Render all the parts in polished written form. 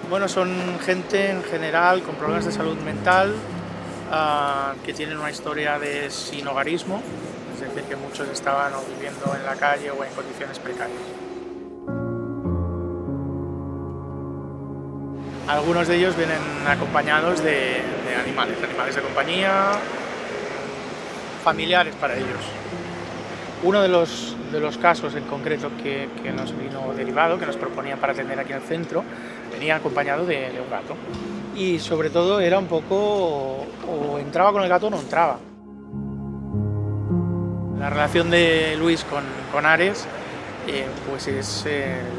Bueno, son gente en general con problemas de salud mental, que tienen una historia de sinhogarismo, es decir, que muchos estaban o viviendo en la calle o en condiciones precarias. Algunos de ellos vienen acompañados de animales de compañía, familiares para ellos. Uno de los casos en concreto que nos vino derivado, que nos proponían para atender aquí en el centro, venía acompañado de un gato. Y sobre todo era un poco, o entraba con el gato o no entraba. La relación de Luis con Ares pues es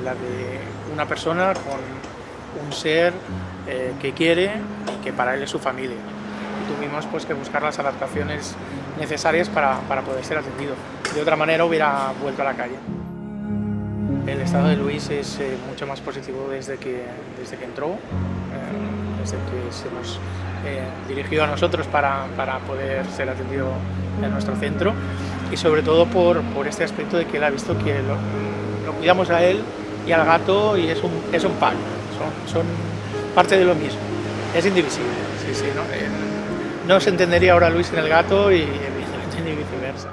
la de una persona con un ser que quiere y que para él es su familia. Y tuvimos pues, que buscar las adaptaciones necesarias para poder ser atendido. De otra manera hubiera vuelto a la calle. El estado de Luis es mucho más positivo desde que entró, desde que se nos dirigió a nosotros para poder ser atendido en nuestro centro, y sobre todo por este aspecto de que él ha visto que lo cuidamos a él y al gato y es un pack, son parte de lo mismo, es indivisible. Sí, ¿no? No se entendería ahora Luis en el gato y viceversa.